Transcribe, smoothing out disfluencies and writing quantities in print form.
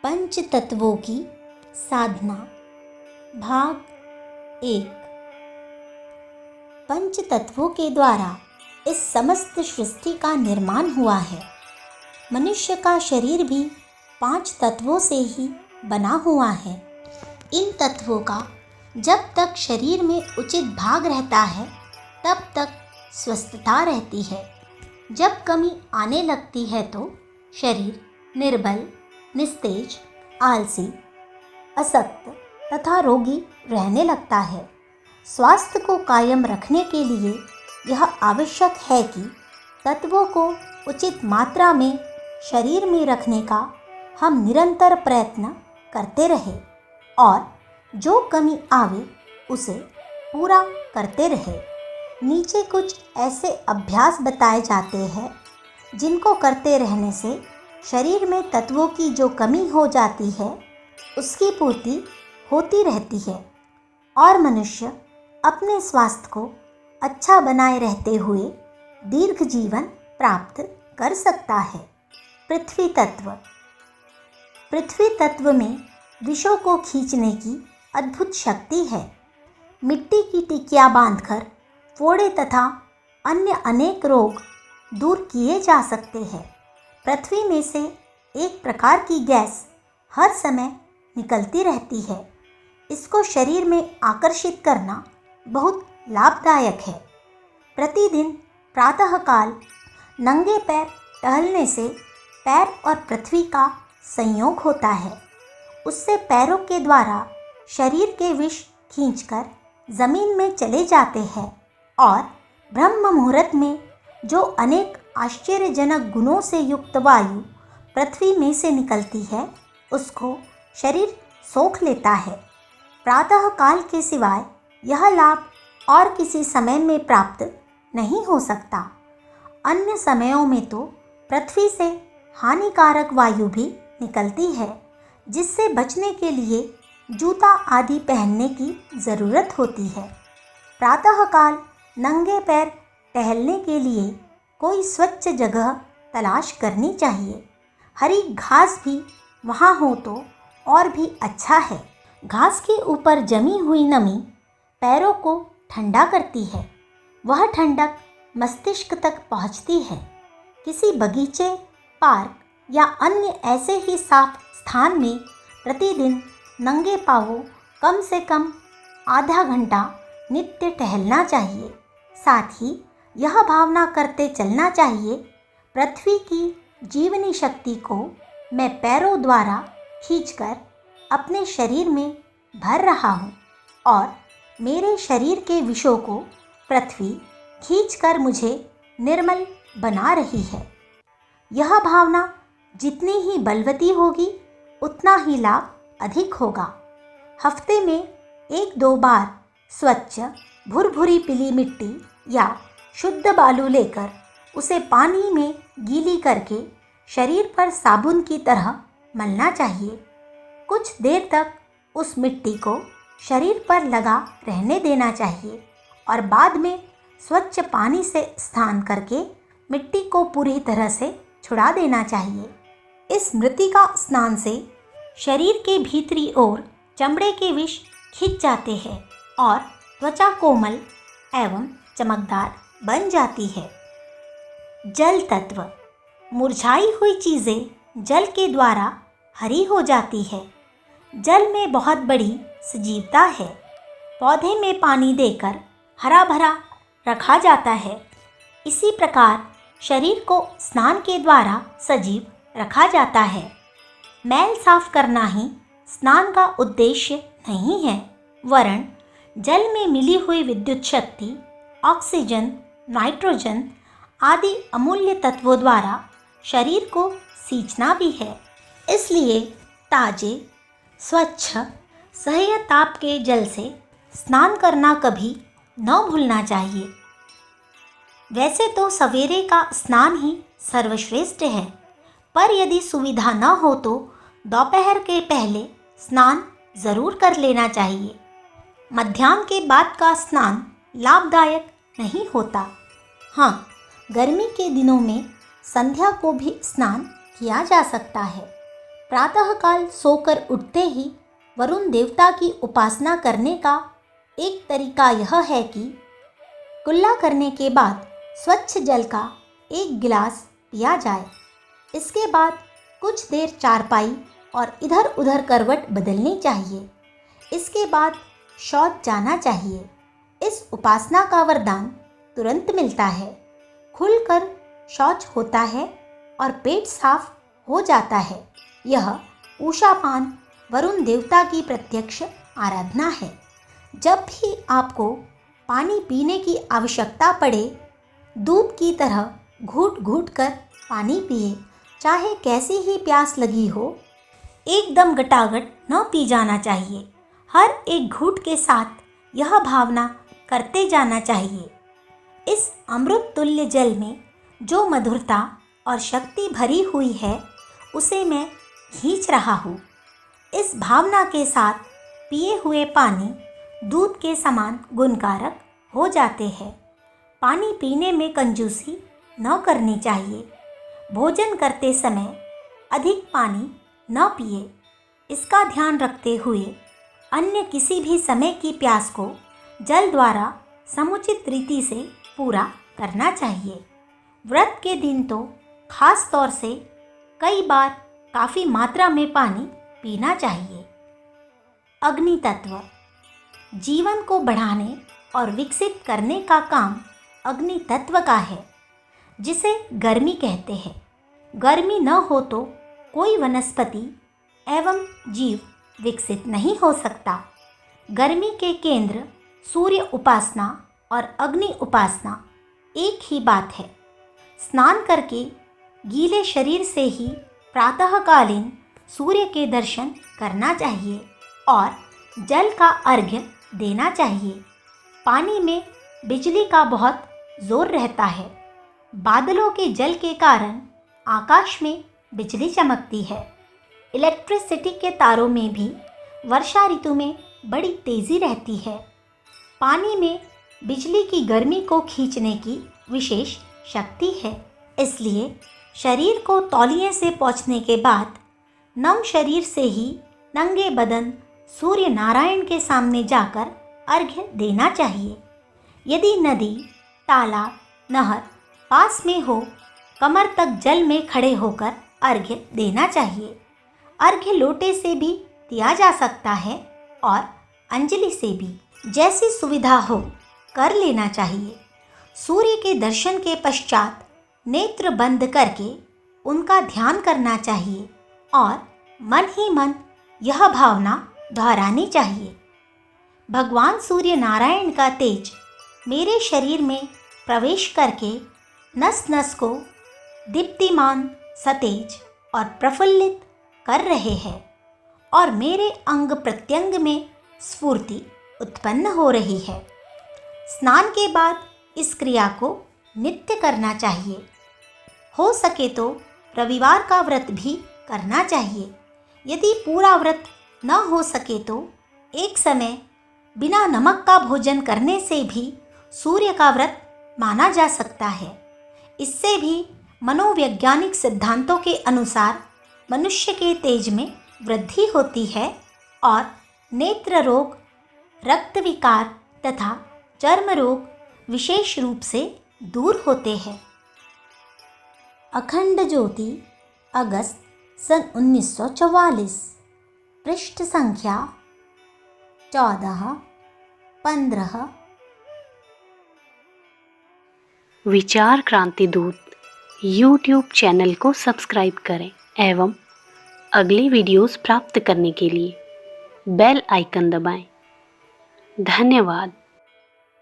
पंच तत्वों की साधना भाग 1। पंच तत्वों के द्वारा इस समस्त सृष्टि का निर्माण हुआ है। मनुष्य का शरीर भी 5 तत्वों से ही बना हुआ है। इन तत्वों का जब तक शरीर में उचित भाग रहता है तब तक स्वस्थता रहती है। जब कमी आने लगती है तो शरीर निर्बल, निस्तेज, आलसी, असक्त तथा रोगी रहने लगता है। स्वास्थ्य को कायम रखने के लिए यह आवश्यक है कि तत्वों को उचित मात्रा में शरीर में रखने का हम निरंतर प्रयत्न करते रहें और जो कमी आवे उसे पूरा करते रहें। नीचे कुछ ऐसे अभ्यास बताए जाते हैं जिनको करते रहने से शरीर में तत्वों की जो कमी हो जाती है उसकी पूर्ति होती रहती है और मनुष्य अपने स्वास्थ्य को अच्छा बनाए रहते हुए दीर्घ जीवन प्राप्त कर सकता है। पृथ्वी तत्व में विषों को खींचने की अद्भुत शक्ति है। मिट्टी की टिकिया बांधकर फोड़े तथा अन्य अनेक रोग दूर किए जा सकते हैं। पृथ्वी में से एक प्रकार की गैस हर समय निकलती रहती है। इसको शरीर में आकर्षित करना बहुत लाभदायक है। प्रतिदिन प्रातःकाल नंगे पैर टहलने से पैर और पृथ्वी का संयोग होता है। उससे पैरों के द्वारा शरीर के विष खींचकर जमीन में चले जाते हैं और ब्रह्म मुहूर्त में जो अनेक आश्चर्यजनक गुणों से युक्त वायु पृथ्वी में से निकलती है उसको शरीर सोख लेता है। प्रातः काल के सिवाय यह लाभ और किसी समय में प्राप्त नहीं हो सकता। अन्य समयों में तो पृथ्वी से हानिकारक वायु भी निकलती है जिससे बचने के लिए जूता आदि पहनने की ज़रूरत होती है। प्रातःकाल नंगे पैर टहलने के लिए कोई स्वच्छ जगह तलाश करनी चाहिए। हरी घास भी वहाँ हो तो और भी अच्छा है। घास के ऊपर जमी हुई नमी पैरों को ठंडा करती है। वह ठंडक मस्तिष्क तक पहुँचती है। किसी बगीचे, पार्क या अन्य ऐसे ही साफ स्थान में प्रतिदिन नंगे पांवों कम से कम आधा घंटा नित्य टहलना चाहिए। साथ ही यह भावना करते चलना चाहिए, पृथ्वी की जीवनी शक्ति को मैं पैरों द्वारा खींचकर अपने शरीर में भर रहा हूँ और मेरे शरीर के विषों को पृथ्वी खींचकर मुझे निर्मल बना रही है। यह भावना जितनी ही बलवती होगी उतना ही लाभ अधिक होगा। हफ्ते में 1-2 बार स्वच्छ भुरभुरी पीली मिट्टी या शुद्ध बालू लेकर उसे पानी में गीली करके शरीर पर साबुन की तरह मलना चाहिए। कुछ देर तक उस मिट्टी को शरीर पर लगा रहने देना चाहिए और बाद में स्वच्छ पानी से स्नान करके मिट्टी को पूरी तरह से छुड़ा देना चाहिए। इस मृतिका स्नान से शरीर के भीतरी ओर चमड़े के विष खिंच जाते हैं और त्वचा कोमल एवं चमकदार बन जाती है। जल तत्व। मुरझाई हुई चीज़ें जल के द्वारा हरी हो जाती है। जल में बहुत बड़ी सजीवता है। पौधे में पानी देकर हरा भरा रखा जाता है। इसी प्रकार शरीर को स्नान के द्वारा सजीव रखा जाता है। मैल साफ करना ही स्नान का उद्देश्य नहीं है, वरन जल में मिली हुई विद्युत शक्ति, ऑक्सीजन, नाइट्रोजन आदि अमूल्य तत्वों द्वारा शरीर को सींचना भी है। इसलिए ताजे, स्वच्छ, सह्य ताप के जल से स्नान करना कभी न भूलना चाहिए। वैसे तो सवेरे का स्नान ही सर्वश्रेष्ठ है, पर यदि सुविधा न हो तो दोपहर के पहले स्नान ज़रूर कर लेना चाहिए। मध्याह्न के बाद का स्नान लाभदायक नहीं होता। हाँ, गर्मी के दिनों में संध्या को भी स्नान किया जा सकता है। प्रातःकाल सोकर उठते ही वरुण देवता की उपासना करने का एक तरीका यह है कि कुल्ला करने के बाद स्वच्छ जल का एक गिलास पिया जाए। इसके बाद कुछ देर चारपाई और इधर उधर करवट बदलनी चाहिए। इसके बाद शौच जाना चाहिए। इस उपासना का वरदान तुरंत मिलता है। खुलकर शौच होता है और पेट साफ हो जाता है। यह उषापान वरुण देवता की प्रत्यक्ष आराधना है। जब भी आपको पानी पीने की आवश्यकता पड़े, दूध की तरह घूट घूट कर पानी पिए। चाहे कैसी ही प्यास लगी हो, एकदम गटागट न पी जाना चाहिए। हर एक घूंट के साथ यह भावना करते जाना चाहिए, इस अमृत तुल्य जल में जो मधुरता और शक्ति भरी हुई है उसे मैं खींच रहा हूँ। इस भावना के साथ पिए हुए पानी दूध के समान गुणकारक हो जाते हैं। पानी पीने में कंजूसी न करनी चाहिए। भोजन करते समय अधिक पानी न पिए। इसका ध्यान रखते हुए अन्य किसी भी समय की प्यास को जल द्वारा समुचित रीति से पूरा करना चाहिए। व्रत के दिन तो खास तौर से कई बार काफ़ी मात्रा में पानी पीना चाहिए। अग्नि तत्व जीवन को बढ़ाने और विकसित करने का काम अग्नि तत्व का है, जिसे गर्मी कहते हैं। गर्मी न हो तो कोई वनस्पति एवं जीव विकसित नहीं हो सकता। गर्मी के केंद्र सूर्य उपासना और अग्नि उपासना एक ही बात है। स्नान करके गीले शरीर से ही प्रातःकालीन सूर्य के दर्शन करना चाहिए और जल का अर्घ्य देना चाहिए। पानी में बिजली का बहुत जोर रहता है। बादलों के जल के कारण आकाश में बिजली चमकती है। इलेक्ट्रिसिटी के तारों में भी वर्षा ऋतु में बड़ी तेज़ी रहती है। पानी में बिजली की गर्मी को खींचने की विशेष शक्ति है। इसलिए शरीर को तौलिए से पोंछने के बाद नम शरीर से ही नंगे बदन सूर्य नारायण के सामने जाकर अर्घ्य देना चाहिए। यदि नदी, तालाब, नहर पास में हो, कमर तक जल में खड़े होकर अर्घ्य देना चाहिए। अर्घ्य लोटे से भी दिया जा सकता है और अंजलि से भी, जैसी सुविधा हो कर लेना चाहिए। सूर्य के दर्शन के पश्चात नेत्र बंद करके उनका ध्यान करना चाहिए और मन ही मन यह भावना दोहरानी चाहिए। भगवान सूर्य नारायण का तेज मेरे शरीर में प्रवेश करके नस नस को दीप्तिमान, सतेज और प्रफुल्लित कर रहे हैं और मेरे अंग प्रत्यंग में स्फूर्ति उत्पन्न हो रही है। स्नान के बाद इस क्रिया को नित्य करना चाहिए। हो सके तो रविवार का व्रत भी करना चाहिए। यदि पूरा व्रत न हो सके तो एक समय बिना नमक का भोजन करने से भी सूर्य का व्रत माना जा सकता है। इससे भी मनोवैज्ञानिक सिद्धांतों के अनुसार मनुष्य के तेज में वृद्धि होती है और नेत्र रोग, रक्त विकार तथा चर्म रोग विशेष रूप से दूर होते हैं। अखंड ज्योति, अगस्त सन 1944, पृष्ठ संख्या 14-15। विचार क्रांति दूत यूट्यूब चैनल को सब्सक्राइब करें एवं अगले वीडियोस प्राप्त करने के लिए बेल आइकन दबाएं। धन्यवाद।